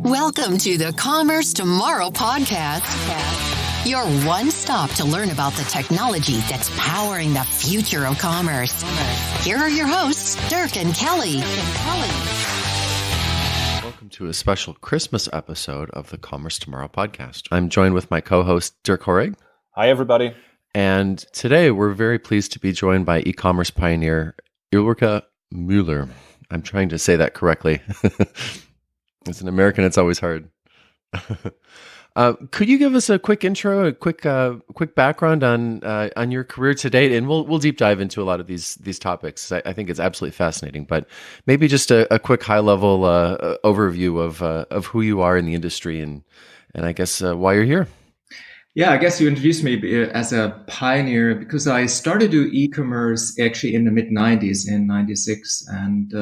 Welcome to the Commerce Tomorrow podcast, your one stop to learn about the technology that's powering the future of commerce. Here are your hosts, Dirk and Kelly. Welcome to a special Christmas episode of the Commerce Tomorrow podcast. I'm joined with my co-host, Dirk Horrig. Hi, everybody. And today we're very pleased to be joined by e-commerce pioneer Ulrike Mueller. I'm trying to say that correctly. As an American, it's always hard. Could you give us a quick intro, a quick background on your career to date, and we'll deep dive into a lot of these topics. I think it's absolutely fascinating, but maybe just a quick high level overview of who you are in the industry and I guess why you're here. Yeah, I guess you introduced me as a pioneer because I started to do e-commerce actually in the mid-90s, in 96, and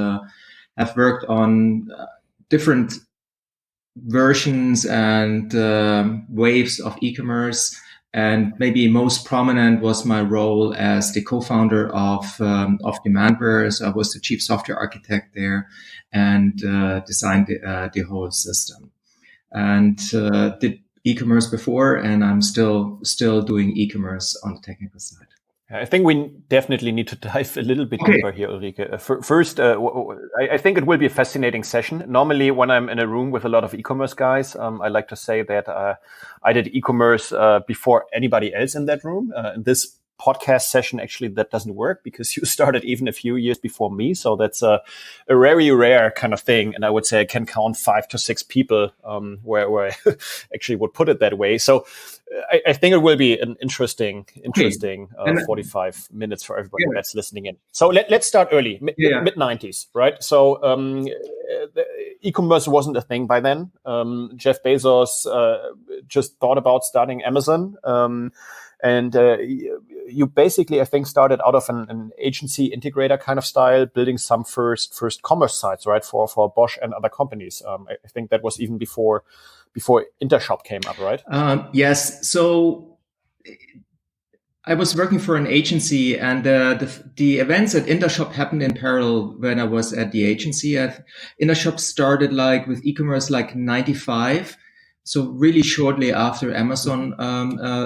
have worked on different versions and waves of e-commerce. And maybe most prominent was my role as the co-founder of Demandware. So I was the chief software architect there and designed the whole system. And did e-commerce before, and I'm still doing e-commerce on the technical side. I think we definitely need to dive a little bit deeper here, Ulrike. First, I think it will be a fascinating session. Normally, when I'm in a room with a lot of e-commerce guys, I like to say that I did e-commerce before anybody else in that room. In this podcast session, actually, that doesn't work because you started even a few years before me. So that's a very rare kind of thing. And I would say I can count 5 to 6 people where I actually would put it that way. So I think it will be an interesting 45 minutes for everybody that's listening in. So let's start early, mid-90s, right? So e-commerce wasn't a thing by then. Jeff Bezos just thought about starting Amazon. And you basically, I think, started out of an agency integrator kind of style, building some first commerce sites, right, for Bosch and other companies. I think that was even before Intershop came up, right? Yes. So I was working for an agency, and the events at Intershop happened in parallel when I was at the agency. Intershop started with e-commerce 95, so really shortly after Amazon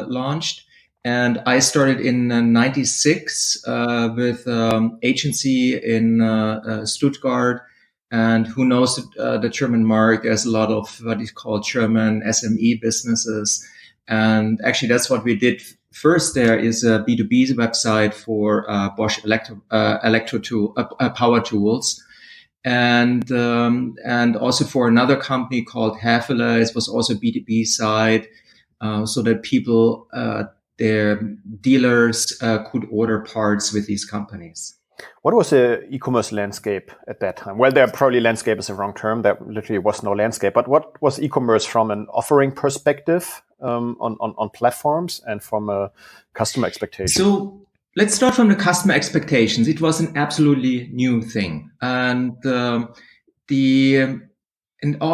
launched. And I started in 96 with agency in Stuttgart. And who knows the German market? There's a lot of what is called German SME businesses. And actually, that's what we did first. There is a B2B website for Bosch power tools. And also for another company called Häfele. It was also a B2B site so that people their dealers could order parts with these companies. What was the e-commerce landscape at that time? Well, there probably landscape is a wrong term. There literally was no landscape. But what was e-commerce from an offering perspective on platforms and from a customer expectation? So let's start from the customer expectations. It was an absolutely new thing. And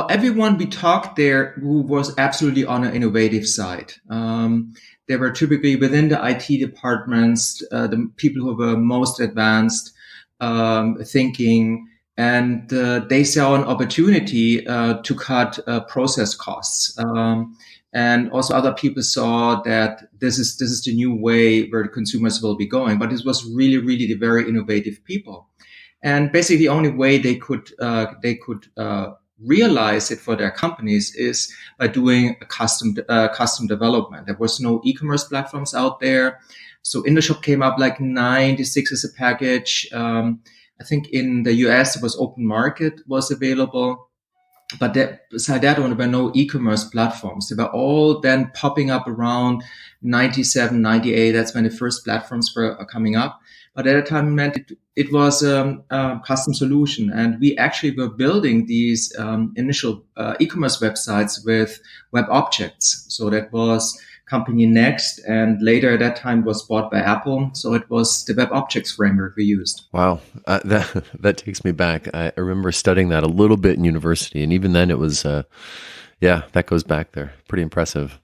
everyone we talked there who was absolutely on an innovative side. They were typically within the IT departments, the people who were most advanced thinking, and they saw an opportunity to cut process costs. And also other people saw that this is the new way where the consumers will be going. But this was really, really the very innovative people. And basically the only way they could realize it for their companies is by doing a custom development. There was no e-commerce platforms out there. So Intershop came up 96 as a package. I think in the US, it was Open Market was available. But beside that, there were no e-commerce platforms. They were all then popping up around 97, 98. That's when the first platforms were coming up. But at that time, it meant it was a custom solution. And we actually were building these initial e-commerce websites with web objects. So that was company Next, and later at that time was bought by Apple. So it was the web objects framework we used. Wow. That takes me back. I remember studying that a little bit in university. And even then it was, that goes back there. Pretty impressive.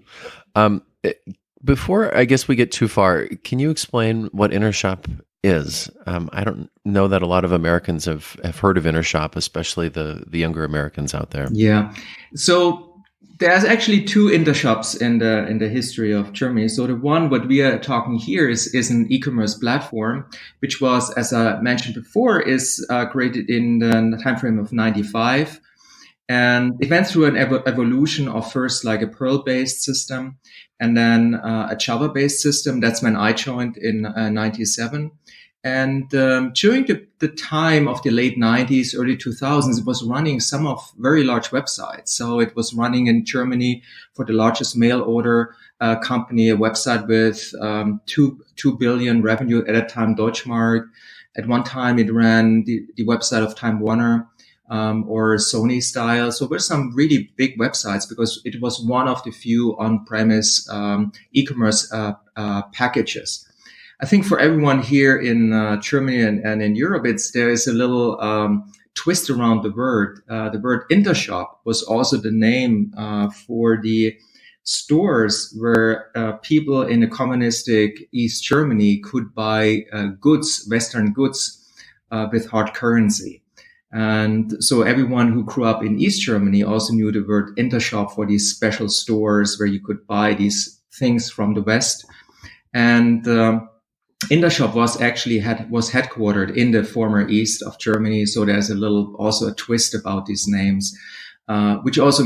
Before I guess we get too far, can you explain what Intershop is. I don't know that a lot of Americans have heard of Intershop, especially the younger Americans out there. Yeah. So there's actually two Intershops in the history of Germany. So the one what we are talking here is an e-commerce platform, which was, as I mentioned before, is created in the timeframe of 95. And it went through an evolution of first like a Perl-based system and then a Java-based system. That's when I joined in 97. And during the time of the late 90s, early 2000s, it was running some of very large websites. So it was running in Germany for the largest mail order company, a website with 2 billion revenue at that time, Deutschmark. At one time, it ran the website of Time Warner. Or Sony style. So there's some really big websites because it was one of the few on-premise e-commerce packages. I think for everyone here in Germany and in Europe, there is a little twist around the word. The word Intershop was also the name for the stores where people in the communistic East Germany could buy goods, Western goods, with hard currency. And so everyone who grew up in East Germany also knew the word Intershop for these special stores where you could buy these things from the West. And Intershop was headquartered in the former East of Germany. So there's also a twist about these names, which also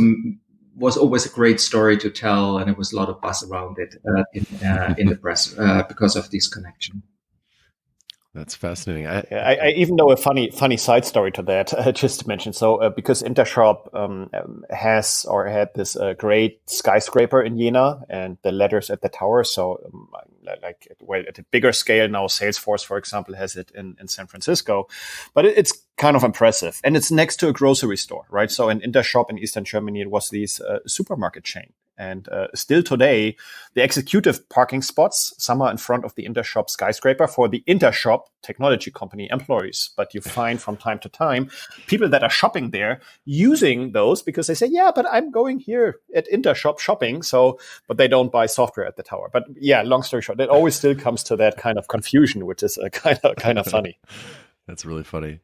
was always a great story to tell. And there was a lot of buzz around it in the press because of this connection. That's fascinating. I even know a funny side story to that, just to mention. So, because Intershop had this great skyscraper in Jena and the letters at the tower. So, at a bigger scale now, Salesforce, for example, has it in San Francisco. But it's kind of impressive. And it's next to a grocery store, right? So, in Intershop in Eastern Germany, it was this supermarket chain. And still today, the executive parking spots, some are in front of the Intershop skyscraper for the Intershop technology company employees. But you find from time to time people that are shopping there using those because they say, yeah, but I'm going here at Intershop shopping. But they don't buy software at the tower. But yeah, long story short, it always still comes to that kind of confusion, which is kind of funny. That's really funny.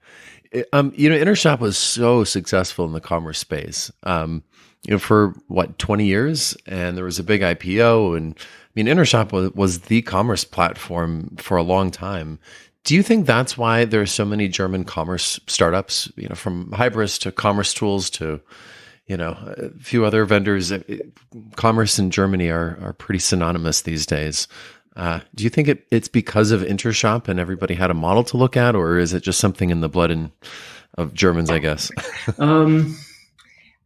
Intershop was so successful in the commerce space. For 20 years, and there was a big IPO, and Intershop was the commerce platform for a long time. Do you think that's why there are so many German commerce startups? From Hybris to Commerce Tools to a few other vendors. Commerce in Germany are pretty synonymous these days. Do you think it's because of Intershop and everybody had a model to look at, or is it just something in the blood of Germans, I guess?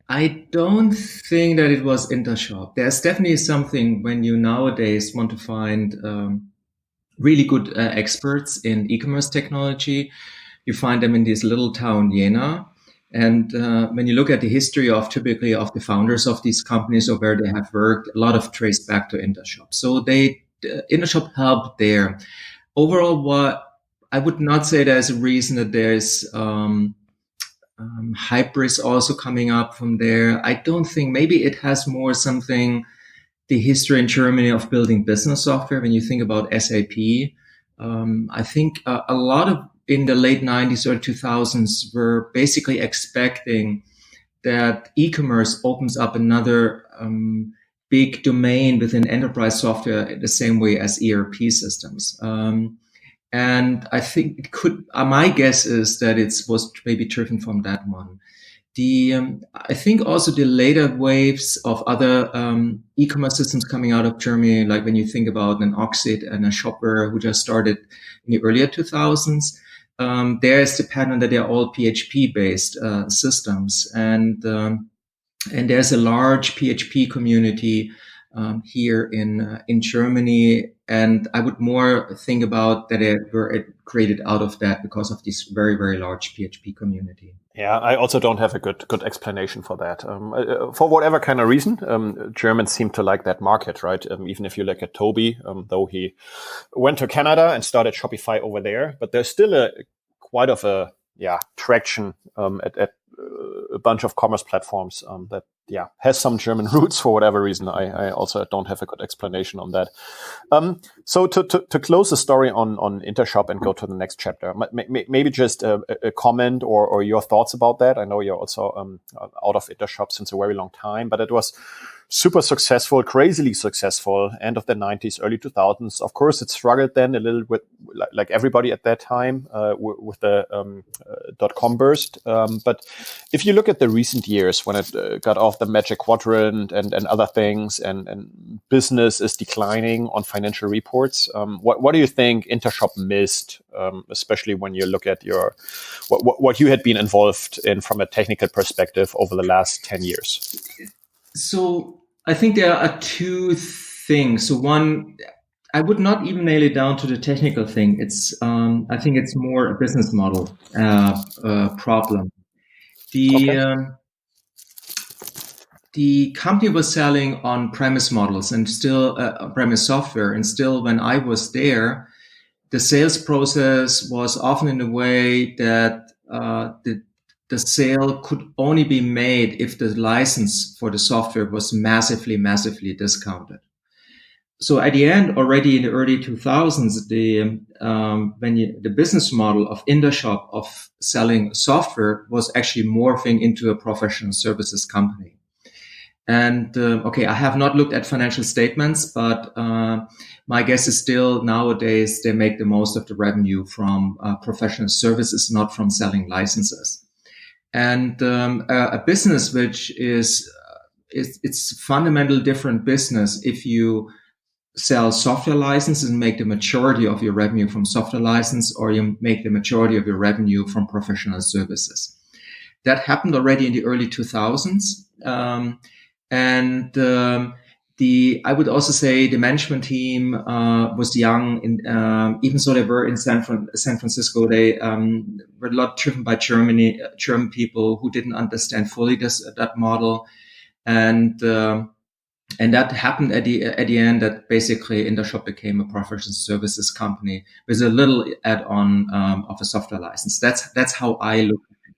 I don't think that it was Intershop. There's definitely something when you nowadays want to find really good experts in e-commerce technology. You find them in this little town, Jena. And when you look at the history typically of the founders of these companies or where they have worked, a lot of trace back to Intershop. So Intershop helped there. Overall, I would not say there's a reason that there's Hybris also coming up from there. I don't think, maybe it has more something, the history in Germany of building business software. When you think about SAP, I think a lot of in the late 90s or 2000s were basically expecting that e-commerce opens up another big domain within enterprise software the same way as ERP systems. And I think it could, my guess is that it was maybe driven from that one. I think also the later waves of other e-commerce systems coming out of Germany, like when you think about an Oxid and a Shopware who just started in the earlier 2000s, there is the pattern that they're all PHP-based systems. And there's a large PHP community here in Germany. And I would more think about that it created out of that because of this very, very large PHP community. Yeah, I also don't have a good explanation for that. For whatever kind of reason, Germans seem to like that market, right? Even if you look at Toby, though he went to Canada and started Shopify over there, but there's still quite of a traction at a bunch of commerce platforms that has some German roots for whatever reason. I also don't have a good explanation on that. So to close the story on Intershop and go to the next chapter, maybe just a comment or your thoughts about that. I know you're also out of Intershop since a very long time, but it was super successful, crazily successful, end of the 90s, early 2000s. Of course, it struggled then a little with, like everybody at that time, with the .com burst. But if you look at the recent years, when it got off the Magic Quadrant and other things, and business is declining on financial reports, what do you think Intershop missed, especially when you look at what you had been involved in from a technical perspective over the last 10 years? So I think there are two things. So one, I would not even nail it down to the technical thing. It's I think it's more a business model problem. The company was selling on-premise models and still on-premise software, and still when I was there, the sales process was often in a way that the sale could only be made if the license for the software was massively discounted. So at the end, already in the early 2000s, the business model of Intershop of selling software was actually morphing into a professional services company. And I have not looked at financial statements, but my guess is still nowadays they make the most of the revenue from professional services, not from selling licenses. And a business which it's fundamental different business if you sell software licenses and make the majority of your revenue from software license, or you make the majority of your revenue from professional services. That happened already in the early 2000s. I would also say the management team was young, even so they were in San Francisco. They were a lot driven by German people who didn't understand fully that model, and that happened at the end. That basically Intershop became a professional services company with a little add-on of a software license. That's how I look at it.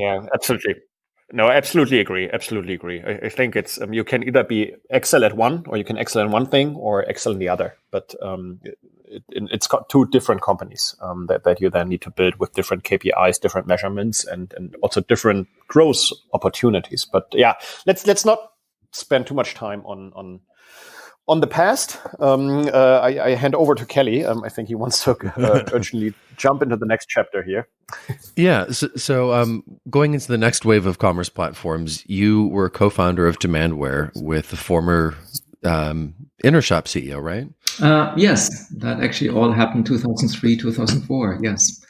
Yeah, absolutely. No, absolutely agree. I think it's you can either be excel at one, or you can excel in one thing, or excel in the other. But it's got two different companies that you then need to build with different KPIs, different measurements, and also different growth opportunities. But yeah, let's not spend too much time on the past. I hand over to Kelly. I think he wants to urgently jump into the next chapter here. Yeah. So going into the next wave of commerce platforms, you were co-founder of Demandware with the former Intershop CEO, right? Yes. That actually all happened 2003, 2004. Yes.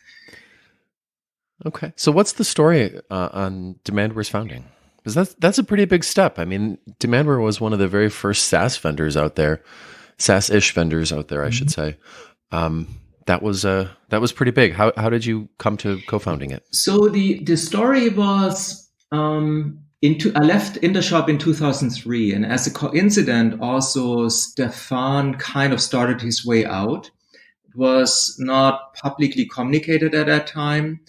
Okay. So what's the story on Demandware's founding? Because that's a pretty big step. I mean, Demandware was one of the very first SaaS vendors out there, SaaS-ish vendors out there, I should say. That was pretty big. How did you come to co-founding it? So the story was I left Intershop in 2003, and as a coincidence, also Stefan kind of started his way out. It was not publicly communicated at that time.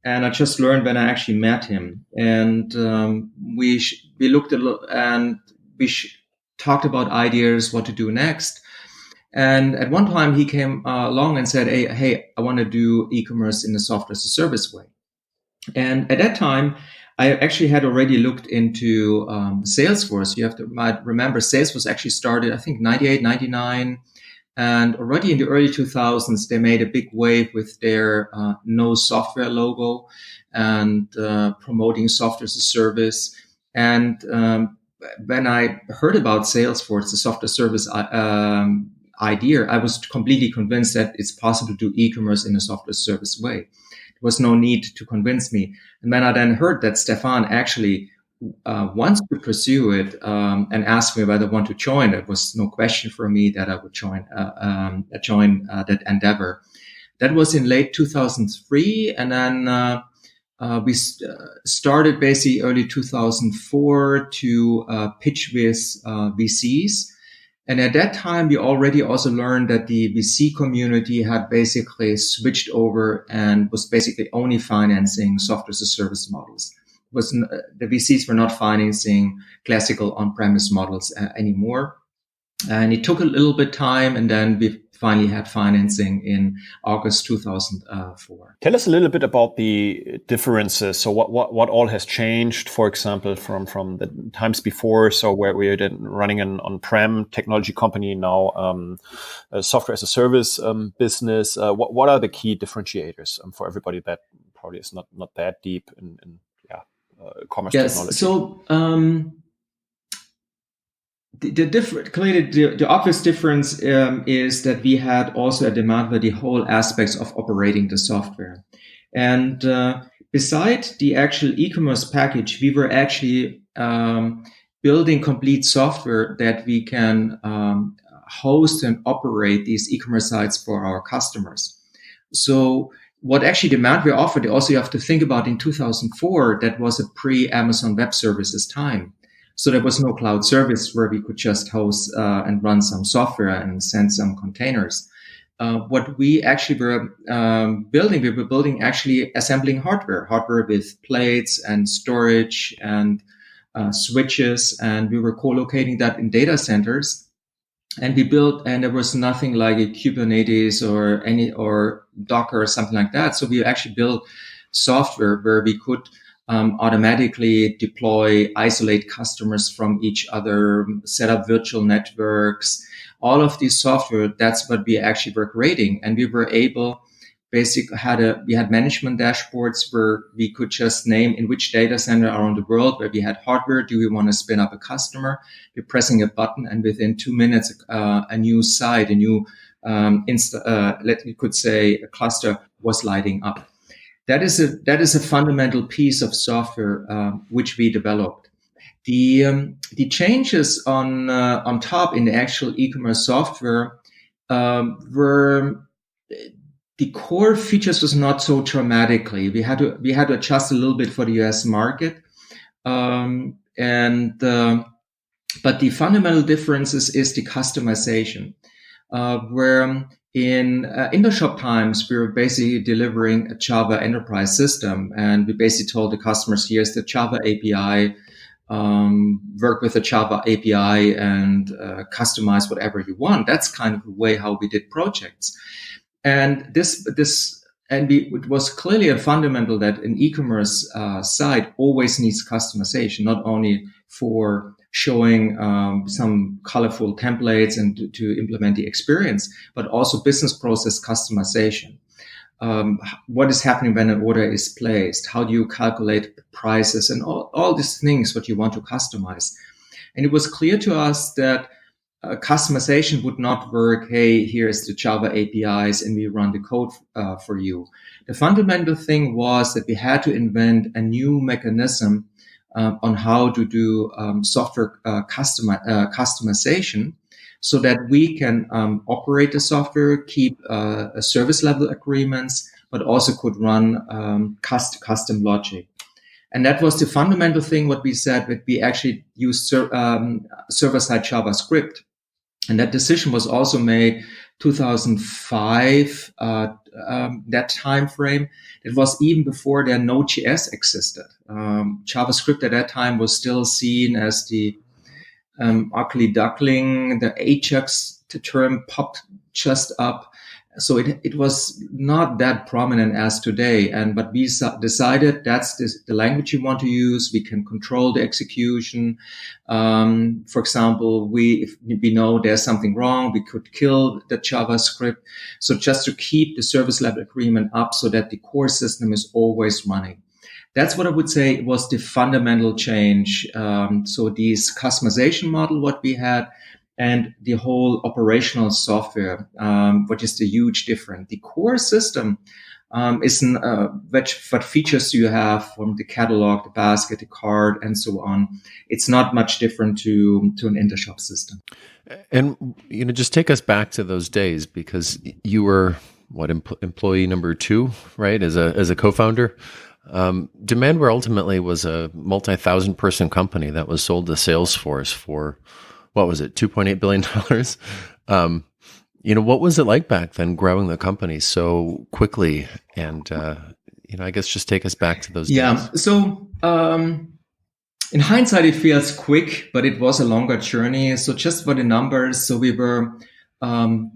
And I just learned when I actually met him, and we looked at and we talked about ideas, what to do next. And at one time, he came along and said, "Hey, I want to do e-commerce in a software as a service way." And at that time, I actually had already looked into Salesforce. You might remember Salesforce actually started, I think, 98, 99. And already in the early 2000s, they made a big wave with their no software logo and promoting software as a service. And when I heard about Salesforce, the software service idea, I was completely convinced that it's possible to do e-commerce in a software service way. There was no need to convince me. And when I then heard that Stefan actually wants to pursue it and asked me whether I want to join, it was no question for me that I would join that endeavor. That was in late 2003, and then we started basically early 2004 to pitch with VCs. And at that time, we already also learned that the VC community had basically switched over and was basically only financing software as a service models. the VCs were not financing classical on-premise models anymore. And it took a little bit time, and then we finally had financing in August 2004. Tell us a little bit about the differences. So what all has changed, for example, from the times before? So where we were running an on-prem technology company, now a software as a service business. What are the key differentiators for everybody that probably is not that deep in commerce technology? So the obvious difference is that we had also at Demandware the whole aspects of operating the software. And beside the actual e-commerce package, we were actually building complete software that we can host and operate these e-commerce sites for our customers. So what actually Demandware offered, also you have to think about in 2004, that was a pre-Amazon Web Services time. So there was no cloud service where we could just host and run some software and send some containers. What we actually were building, we were building actually assembling hardware with plates and storage and switches, and we were co-locating that in data centers. And we built, and there was nothing like a Kubernetes or Docker or something like that. So we actually built software where we could automatically deploy, isolate customers from each other, set up virtual networks, all of these software. That's what we actually were creating. And we were able, we had management dashboards where we could just name in which data center around the world where we had hardware. Do we want to spin up a customer? We're pressing a button, and within 2 minutes, a new site, a new, we could say a cluster was lighting up. That is a fundamental piece of software which we developed. The changes on top in the actual e-commerce software were the core features was not so dramatically. We had to adjust a little bit for the US market, but the fundamental differences is the customization, where in Intershop times, we were basically delivering a Java enterprise system, and we basically told the customers, here's the Java API, work with the Java API and customize whatever you want. That's kind of the way how we did projects. And it was clearly a fundamental that an e-commerce site always needs customization, not only for showing some colorful templates and to implement the experience, but also business process customization. What is happening when an order is placed? How do you calculate prices and all these things what you want to customize? And it was clear to us that customization would not work. Hey, here's the Java APIs and we run the code for you. The fundamental thing was that we had to invent a new mechanism on how to do software customization so that we can operate the software, keep service level agreements, but also could run custom logic. And that was the fundamental thing what we said, that we actually used server-side JavaScript. And that decision was also made 2005, that time frame. It was even before there Node.js existed. JavaScript at that time was still seen as the ugly duckling. The Ajax term popped just up. So it was not that prominent as today. But we decided that's the language you want to use. We can control the execution. For example, if we know there's something wrong, we could kill the JavaScript. So just to keep the service level agreement up so that the core system is always running. That's what I would say was the fundamental change. So this customization model, what we had, and the whole operational software, which is the huge difference. The core system is what features you have from the catalog, the basket, the cart, and so on. It's not much different to an Intershop system. And just take us back to those days, because you were employee number 2, right? As a co-founder. Demandware ultimately was a multi-thousand person company that was sold to Salesforce for, what was it, $2.8 billion? What was it like back then growing the company so quickly? And, I guess just take us back to those days. So in hindsight, it feels quick, but it was a longer journey. So just for the numbers, so we were 5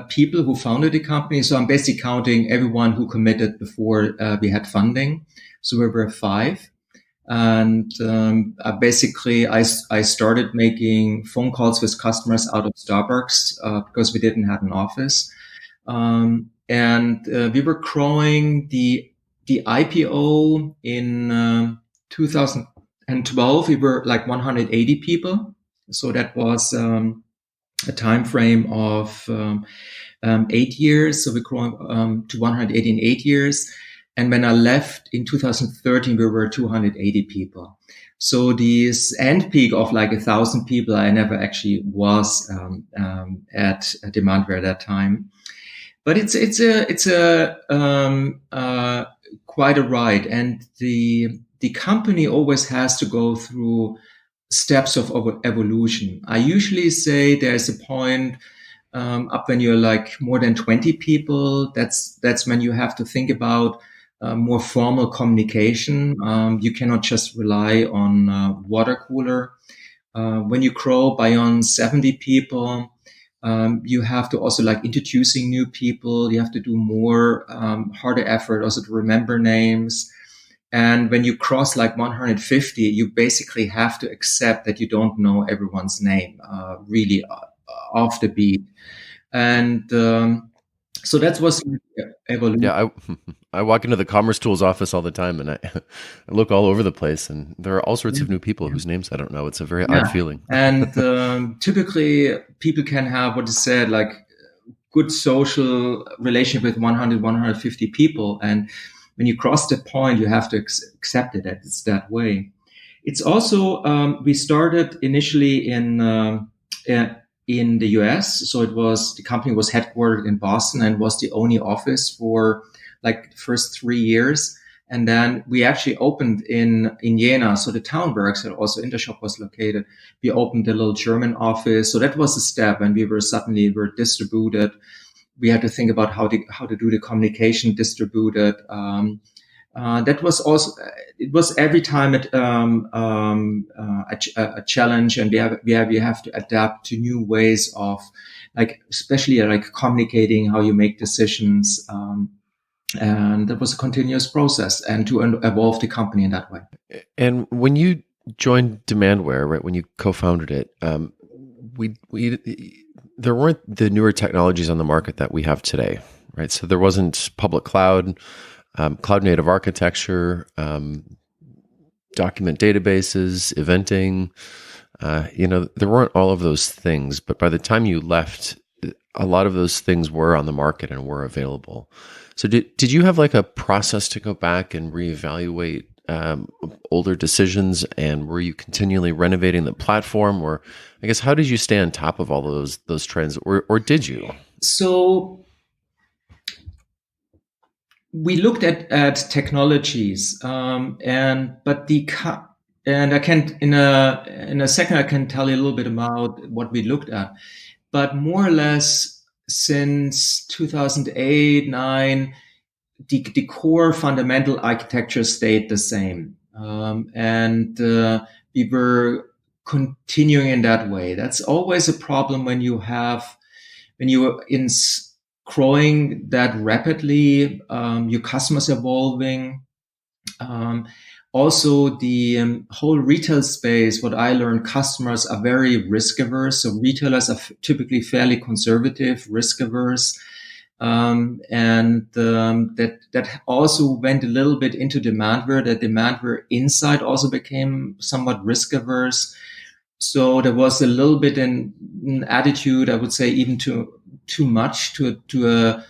people who founded the company. So I'm basically counting everyone who committed before we had funding. So we were 5. And basically, I started making phone calls with customers out of Starbucks because we didn't have an office. And we were growing the IPO in 2012. We were like 180 people. So that was a time frame of 8 years. So we grew to 180 in 8 years. And when I left in 2013, we were 280 people. So this end peak of like 1,000 people, I never actually was at Demandware at that time. But it's quite a ride, and the company always has to go through steps of evolution. I usually say there's a point up when you're like more than 20 people. That's when you have to think about more formal communication. You cannot just rely on water cooler. When you grow beyond 70 people, you have to also like introducing new people. You have to do more harder effort also to remember names. And when you cross like 150, you basically have to accept that you don't know everyone's name really off the beat. And so that was evolution. Yeah, I walk into the Commerce Tools office all the time, and I look all over the place, and there are all sorts of new people whose names I don't know. It's a very odd feeling. And typically, people can have what is said like good social relationship with 100, 150 people, and when you cross that point, you have to accept it that it's that way. It's also we started initially in the US. So the company was headquartered in Boston and was the only office for like the first 3 years. And then we actually opened in Jena, so the town where actually also Intershop was located. We opened a little German office. So that was a step, and we were distributed. We had to think about how to do the communication distributed. That was also, it was every time a challenge, and we have to adapt to new ways of like, especially like communicating how you make decisions. And that was a continuous process, and to evolve the company in that way. And when you joined Demandware, right, when you co-founded it, there weren't the newer technologies on the market that we have today, right? So there wasn't public cloud, cloud native architecture, document databases, eventing. There weren't all of those things, but by the time you left, a lot of those things were on the market and were available. So did you have like a process to go back and reevaluate older decisions, and were you continually renovating the platform, or I guess how did you stay on top of all those trends, or did you? So we looked at technologies, and I can in a second I can tell you a little bit about what we looked at, but more or less since 2008-9, the core fundamental architecture stayed the same, and we were continuing in that way. That's always a problem when you are in growing that rapidly, your customers evolving. Also, the whole retail space, what I learned, customers are very risk averse. So retailers are typically fairly conservative, risk averse. That also went a little bit into Demandware. That Demandware inside also became somewhat risk averse. So there was a little bit an attitude, I would say, even too much to the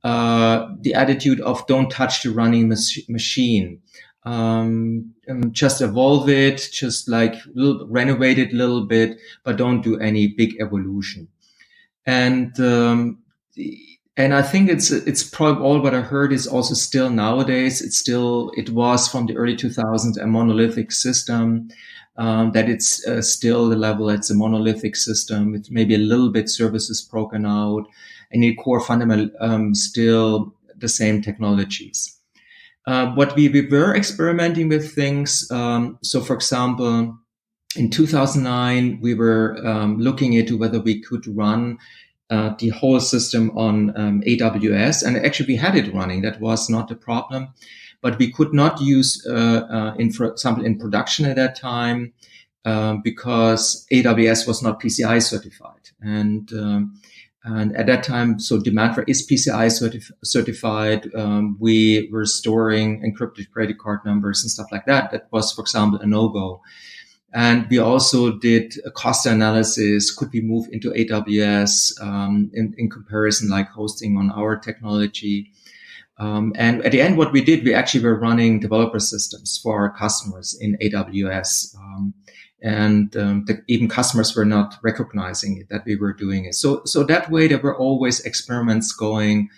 attitude of don't touch the running machine. Just evolve it, just like renovate it a little bit, but don't do any big evolution. And I think it's probably all what I heard is also still nowadays. It was from the early 2000s a monolithic system. That it's still the level. It's a monolithic system with maybe a little bit services broken out, and the core fundamental still the same technologies. What we were experimenting with things. So, for example, in 2009, we were looking into whether we could run the whole system on AWS, and actually we had it running. That was not the problem, but we could not use, for example, in production at that time because AWS was not PCI certified, and at that time, so Demandware is PCI certified. We were storing encrypted credit card numbers and stuff like that. That was, for example, a no-go. And we also did a cost analysis. Could we move into AWS in comparison, like hosting on our technology? And at the end, what we did, we actually were running developer systems for our customers in AWS. Even customers were not recognizing it, that we were doing it. So that way, there were always experiments going.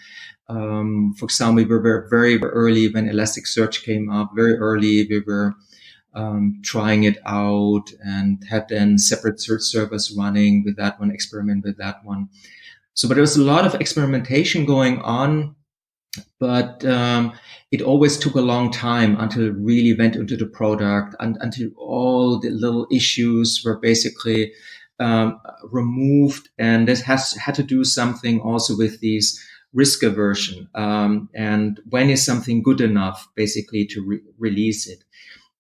For example, we were very early when Elasticsearch came up. Very early, we were trying it out and had then separate search servers running with that one, experiment with that one. So, but there was a lot of experimentation going on, but it always took a long time until it really went into the product and until all the little issues were basically removed. And this had to do something also with these risk aversion. And when is something good enough, basically, to release it?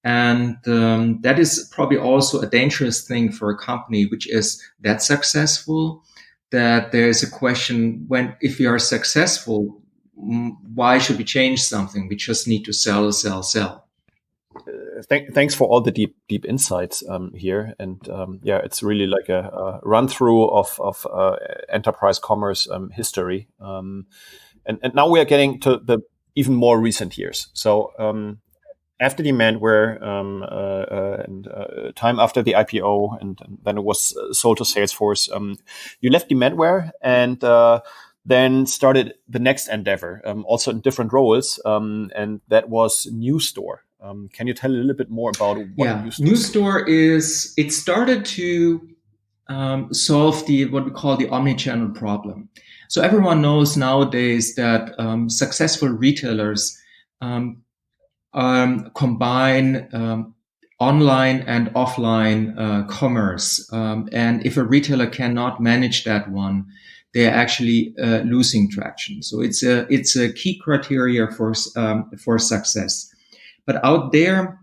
And that is probably also a dangerous thing for a company which is that successful, that there's a question if we are successful, why should we change something? We just need to sell. Thanks for all the deep insights here, and it's really like a run through of enterprise commerce history, and now we are getting to the even more recent years. So after Demandware and time after the IPO, and then it was sold to Salesforce, you left Demandware and then started the next endeavor, also in different roles, and that was NewStore. Can you tell a little bit more about what NewStore is? It started to solve what we call the omnichannel problem. So everyone knows nowadays that successful retailers combine online and offline commerce, and if a retailer cannot manage that one, they are actually losing traction. So it's a key criteria for success. But out there,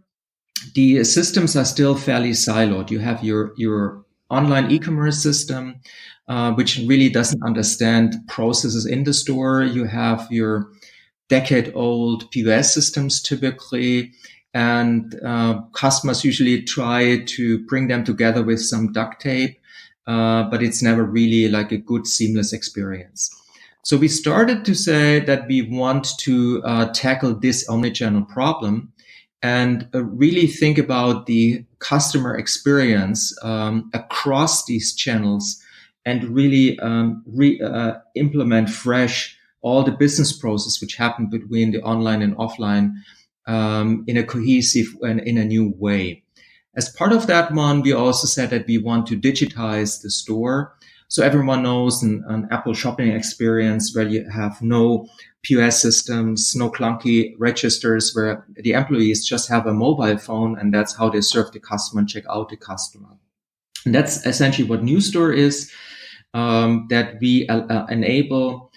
the systems are still fairly siloed. You have your online e-commerce system, which really doesn't understand processes in the store. You have your decade-old POS systems typically, and customers usually try to bring them together with some duct tape, but it's never really like a good seamless experience. So we started to say that we want to tackle this omnichannel problem and really think about the customer experience across these channels and really implement fresh all the business process which happen between the online and offline in a cohesive and in a new way. As part of that one, we also said that we want to digitize the store. So everyone knows an Apple shopping experience where you have no POS systems, no clunky registers, where the employees just have a mobile phone and that's how they serve the customer and check out the customer. And that's essentially what NewStore is, that we enable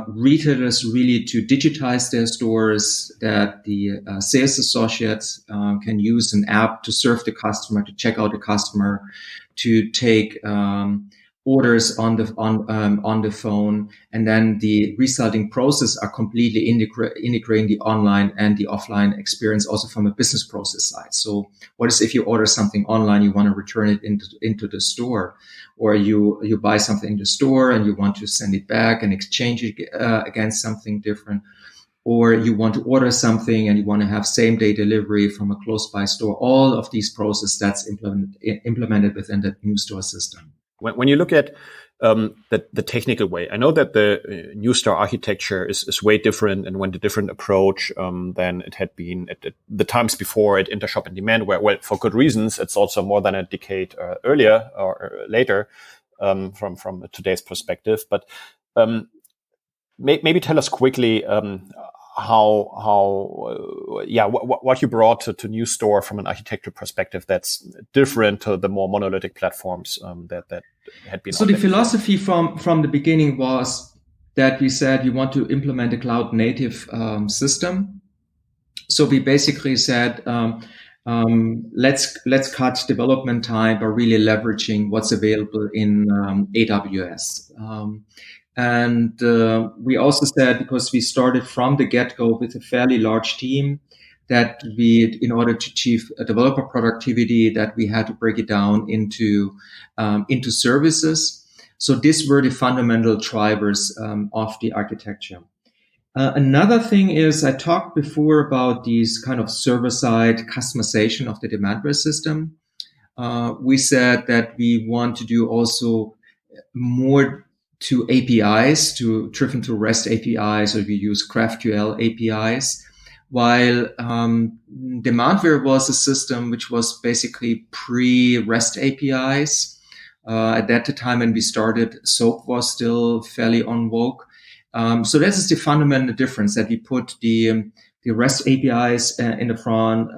retailers really to digitize their stores, that the sales associates can use an app to serve the customer, to check out the customer, to take orders on the phone, and then the resulting process are completely integrating the online and the offline experience also from a business process side. So what is if you order something online, you want to return it into the store, or you buy something in the store and you want to send it back and exchange it against something different, or you want to order something and you want to have same day delivery from a close by store. All of these processes that's implemented within the NewStore system. When you look at the technical way, I know that the NewStore architecture is way different and went a different approach than it had been at the times before at Intershop and Demandware. Well, for good reasons. It's also more than a decade earlier or later from today's perspective. But maybe tell us quickly what you brought to NewStore from an architecture perspective that's different to the more monolithic platforms that had been. So the philosophy from the beginning was that we said we want to implement a cloud native system. So we basically said let's cut development time by really leveraging what's available in AWS. And we also said, because we started from the get-go with a fairly large team, that in order to achieve a developer productivity, that we had to break it down into services. So these were the fundamental drivers of the architecture. Another thing is, I talked before about these kind of server-side customization of the Demandware system. We said that we want to do also more to APIs, driven to REST APIs, or we use GraphQL APIs, while Demandware was a system which was basically pre-REST APIs. At that time when we started, SOAP was still fairly en vogue. So that is the fundamental difference, that we put the REST APIs in the front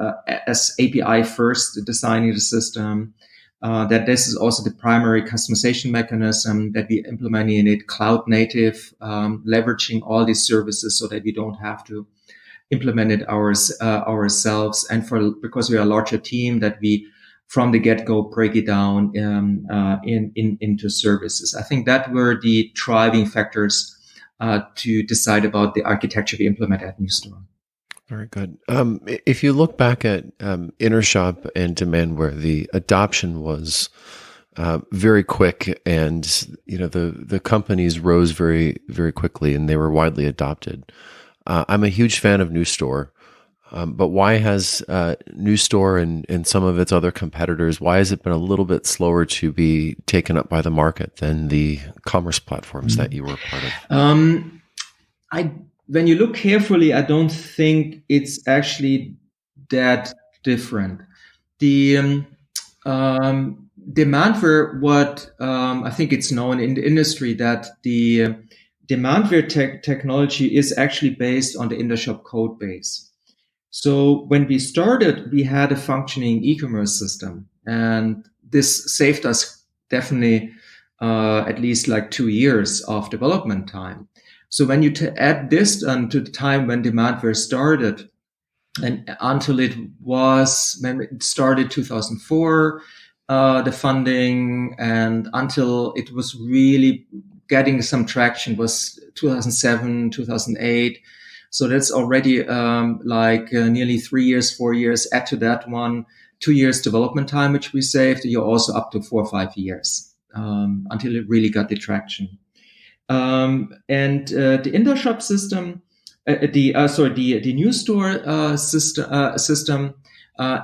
as API first, designing the system. That this is also the primary customization mechanism, that we implement in it cloud native, leveraging all these services so that we don't have to implement it ourselves. And because we are a larger team, that we from the get-go break it down into services. I think that were the driving factors to decide about the architecture we implement at NewStore. Very good. If you look back at Intershop and Demandware, the adoption was very quick, and the companies rose very, very quickly, and they were widely adopted. I'm a huge fan of NewStore, but why has NewStore and some of its other competitors, why has it been a little bit slower to be taken up by the market than the commerce platforms that you were part of? When you look carefully, I don't think it's actually that different. The Demandware, what I think it's known in the industry, that the Demandware technology is actually based on the Intershop code base. So when we started, we had a functioning e-commerce system, and this saved us definitely at least like 2 years of development time. So when you add this to the time when Demandware started, and until when it started 2004, the funding, and until it was really getting some traction was 2007, 2008. So that's already nearly 3 years, 4 years. Add to that 2 years development time, which we saved. You're also up to 4 or 5 years until it really got the traction. And the Intershop system, the NewStore system,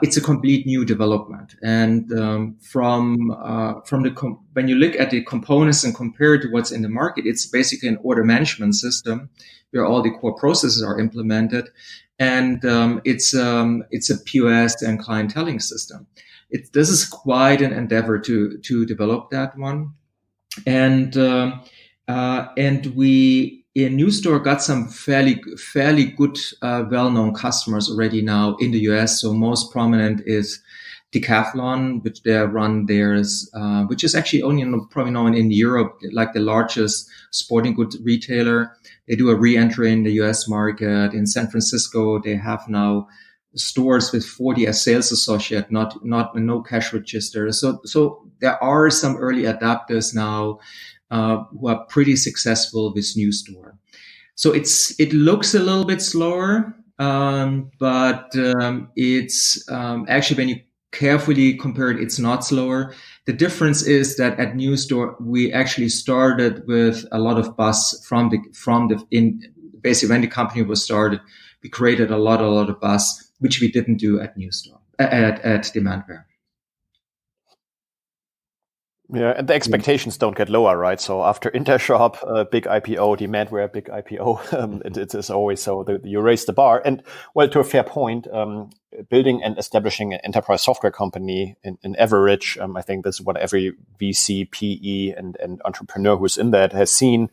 it's a complete new development. And when you look at the components and compare it to what's in the market, it's basically an order management system where all the core processes are implemented, and it's a POS and clienteling system. This is quite an endeavor to develop that one, and we in NewStore got some fairly good well-known customers already now in the US. So most prominent is Decathlon, which they run theirs, which is actually only probably known in Europe, like the largest sporting goods retailer. They do a re-entry in the US market. In San Francisco, they have now stores with 40 sales associates, no cash register. So there are some early adopters now who are pretty successful with NewStore. So it looks a little bit slower, but it's actually, when you carefully compare it, it's not slower. The difference is that at NewStore, we actually started with a lot of buzz basically when the company was started, we created a lot of buzz, which we didn't do at NewStore, at Demandware. Yeah, and the expectations don't get lower, right? So after Intershop, big IPO, Demandware, big IPO, it is always so that you raise the bar. And well, to a fair point, building and establishing an enterprise software company in average, I think this is what every VC, PE, and entrepreneur who's in that has seen.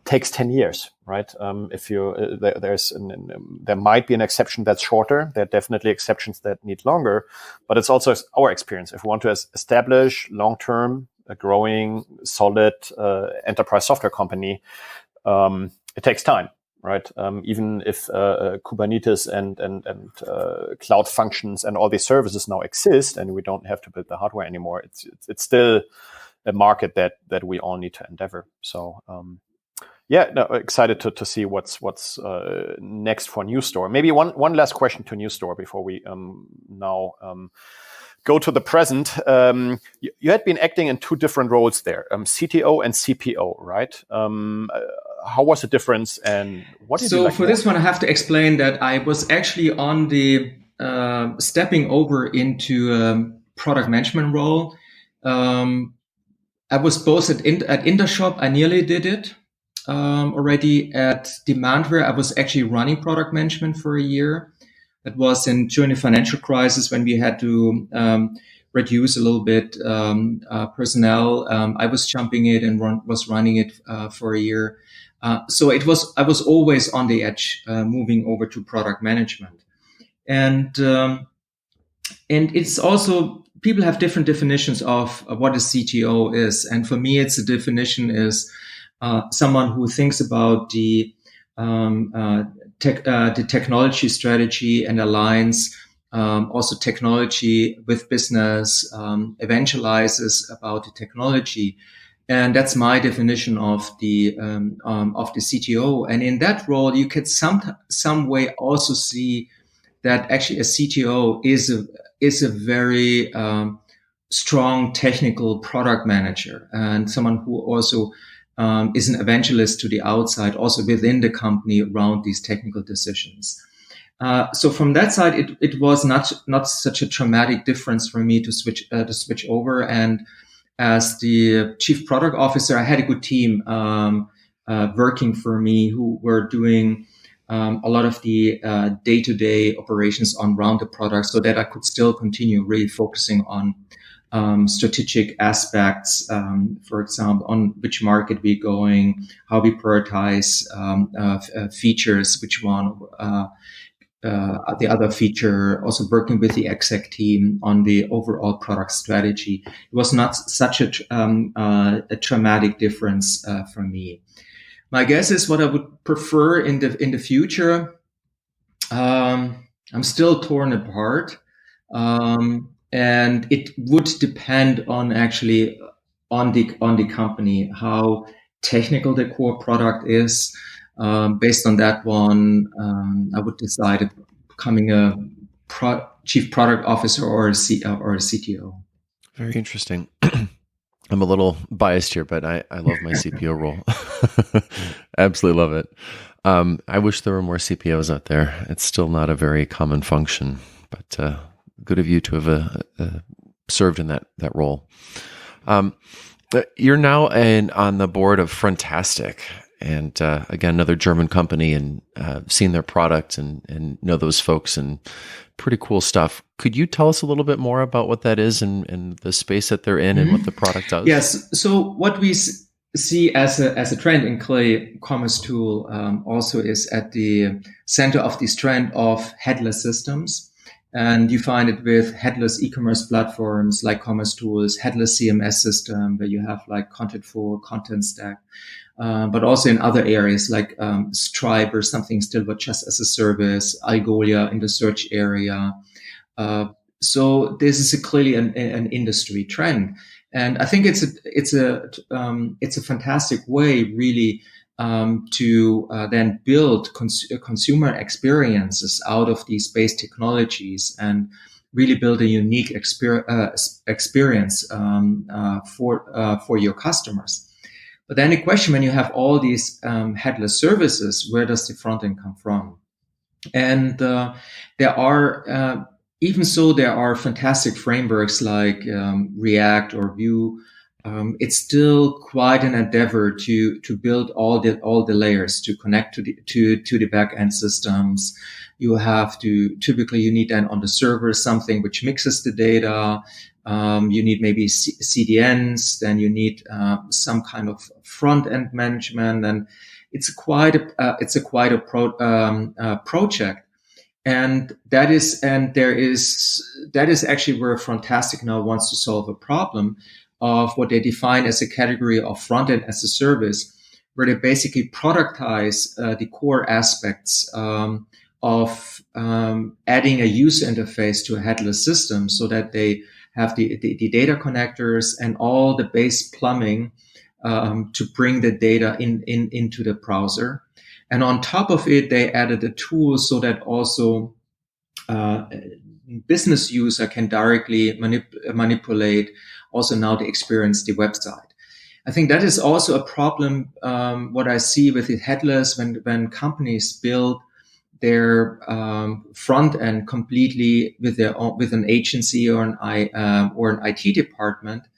takes 10 years, right? If you there might be an exception that's shorter. There are definitely exceptions that need longer, but it's also our experience. If we want to establish long-term, a growing, solid enterprise software company, it takes time, right? Even if Kubernetes and cloud functions and all these services now exist, and we don't have to build the hardware anymore, it's still a market that we all need to endeavor. So excited to see what's next for NewStore. Maybe one last question to NewStore before we now go to the present. You had been acting in two different roles there, CTO and CPO, right? How was the difference, and what did you like for more? this one, I have to explain that I was actually on the stepping over into product management role. I was both at Intershop. I nearly did it already. At Demandware, I was actually running product management for a year. That was during the financial crisis when we had to reduce a little bit personnel. I was jumping it and was running it for a year. So I was always on the edge, moving over to product management. And it's also, people have different definitions of what a CTO is. And for me, the definition is someone who thinks about the technology strategy and aligns also technology with business, evangelizes about the technology. And that's my definition of the CTO. And in that role, you could some way also see that actually a CTO is a very strong technical product manager and someone who also is an evangelist to the outside, also within the company around these technical decisions. So from that side, it was not such a traumatic difference for me to switch over. And as the chief product officer, I had a good team working for me who were doing a lot of the day-to-day operations around the product, so that I could still continue really focusing on strategic aspects, for example, on which market we're going, how we prioritize features, which one, the other feature, also working with the exec team on the overall product strategy. It was not such a traumatic difference for me. My guess is what I would prefer in the future. I'm still torn apart. And it would depend on actually on the company, how technical the core product is. Based on that one, I would decide if becoming a chief product officer or a CTO. Very interesting. I'm a little biased here, but I love my CPO role. Absolutely love it. I wish there were more CPOs out there. It's still not a very common function, but good of you to have served in that role. You're now on the board of Frontastic, and again, another German company, and seen their product and know those folks, and pretty cool stuff. Could you tell us a little bit more about what that is and the space that they're in and what the product does? Yes. So what we see as a trend in Clay Commerce Tool also is at the center of this trend of headless systems. And you find it with headless e-commerce platforms like Commerce Tools, headless CMS system, where you have like Contentful, Content Stack, but also in other areas like Stripe or something still, but just as a service, Algolia in the search area. So this is clearly an industry trend, and I think it's a fantastic way, really, to then build consumer experiences out of these base technologies and really build a unique experience for your customers. But then the question, when you have all these headless services, where does the front end come from? And there are fantastic frameworks like React or Vue. It's still quite an endeavor to build all the layers to connect to the back end systems. You need then on the server something which mixes the data. You need maybe CDNs, then you need some kind of front end management, it's quite a project. And that is actually where Frontastic now wants to solve a problem of what they define as a category of front-end as a service, where they basically productize the core aspects of adding a user interface to a headless system, so that they have the data connectors and all the base plumbing to bring the data into the browser. And on top of it, they added a tool so that also business user can directly manipulate also now the experience, the website. I think that is also a problem, what I see with the headless when companies build their front end completely with an agency or an IT department.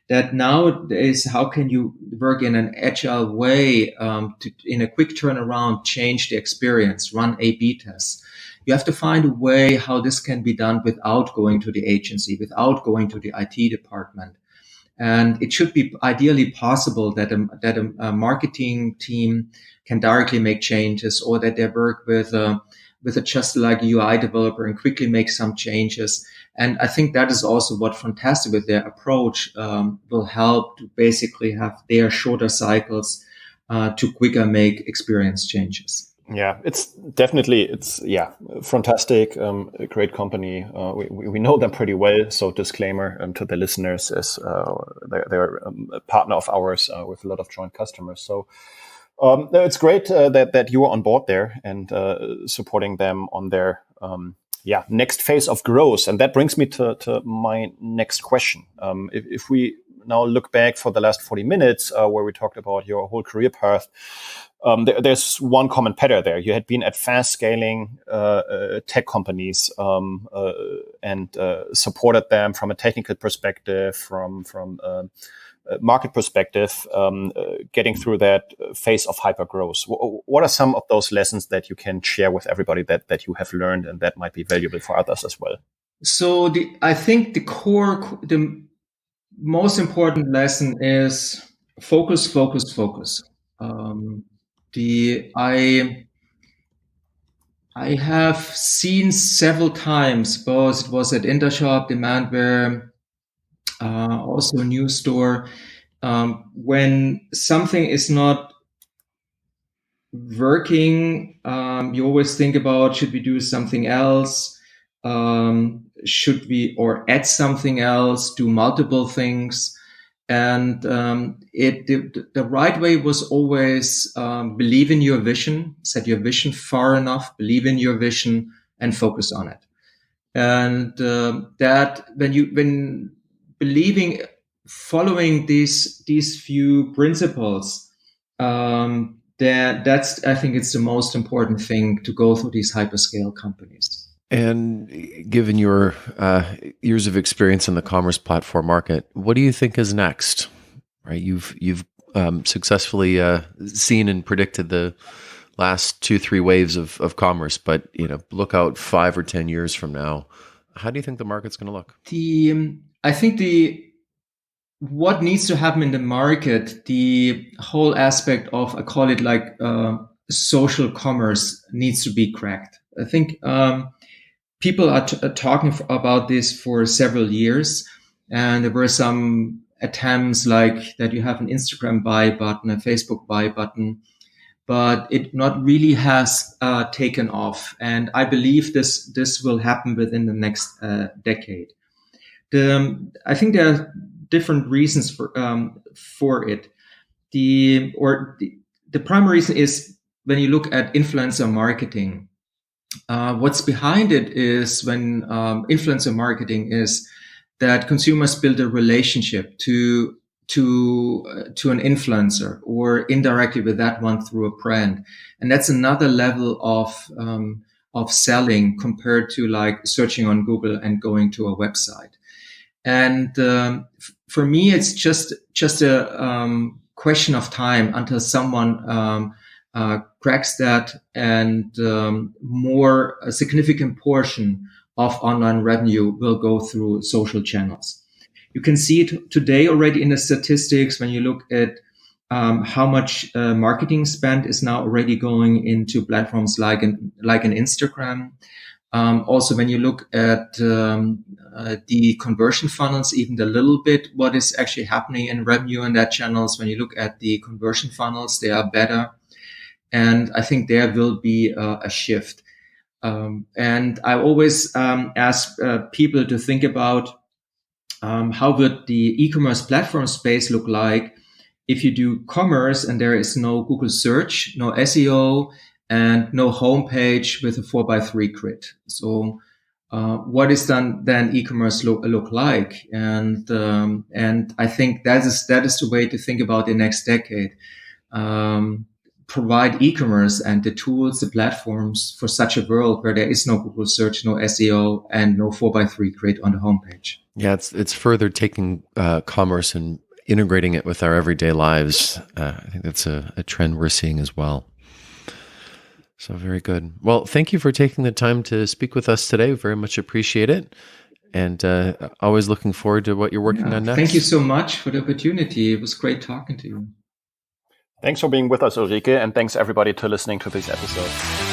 That nowadays, how can you work in an agile way to, in a quick turnaround, change the experience, run A/B tests? You have to find a way how this can be done without going to the agency, without going to the IT department. And it should be ideally possible that a marketing team can directly make changes, or that they work with a just like UI developer and quickly make some changes. And I think that is also what Frontastic with their approach will help to basically have their shorter cycles to quicker make experience changes. Yeah, it's Frontastic, a great company. We know them pretty well. So disclaimer to the listeners, is they're a partner of ours with a lot of joint customers. So it's great that you are on board there and supporting them on their next phase of growth. And that brings me to my next question. If we now look back for the last 40 minutes where we talked about your whole career path, there's one common pattern there. You had been at fast scaling tech companies and supported them from a technical perspective, from market perspective, getting through that phase of hyper growth. What are some of those lessons that you can share with everybody that you have learned and that might be valuable for others as well? So I think the most important lesson is focus. I have seen several times, both it was at Intershop, Demandware, also NewStore, when something is not working, you always think about, should we do something else? Should we add something else, do multiple things? And the right way was always believe in your vision, set your vision far enough, believe in your vision, and focus on it. And that when believing, following these few principles, that's, I think it's the most important thing to go through these hyperscale companies. And given your years of experience in the commerce platform market, what do you think is next? Right, you've successfully seen and predicted the last 2-3 waves of commerce, but look out 5 or 10 years from now. How do you think the market's going to look? I think what needs to happen in the market, the whole aspect of, I call it like social commerce, needs to be cracked. I think people are talking about this for several years, and there were some attempts like that you have an Instagram buy button, a Facebook buy button, but it not really has taken off. And I believe this will happen within the next decade. I think there are different reasons for it. The primary reason is when you look at influencer marketing. What's behind it is when influencer marketing is that consumers build a relationship to an influencer, or indirectly with that one through a brand, and that's another level of selling compared to like searching on Google and going to a website. And for me, it's just a question of time until someone cracks that, and a significant portion of online revenue will go through social channels. You can see it today already in the statistics when you look at how much marketing spend is now already going into platforms like an Instagram. Also, when you look at the conversion funnels, even a little bit, what is actually happening in revenue in that channels, when you look at the conversion funnels, they are better. And I think there will be a shift. And I always ask people to think about how would the e-commerce platform space look like if you do commerce and there is no Google search, no SEO, and no homepage with a 4x3 grid. So what is then e-commerce look like? And I think that is the way to think about the next decade. Provide e-commerce and the tools, the platforms for such a world where there is no Google search, no SEO, and no 4x3 grid on the homepage. Yeah, it's further taking commerce and integrating it with our everyday lives. I think that's a trend we're seeing as well. So very good. Well, thank you for taking the time to speak with us today. Very much appreciate it. And always looking forward to what you're working on next. Thank you so much for the opportunity. It was great talking to you. Thanks for being with us, Ulrike, and thanks everybody to listening to this episode.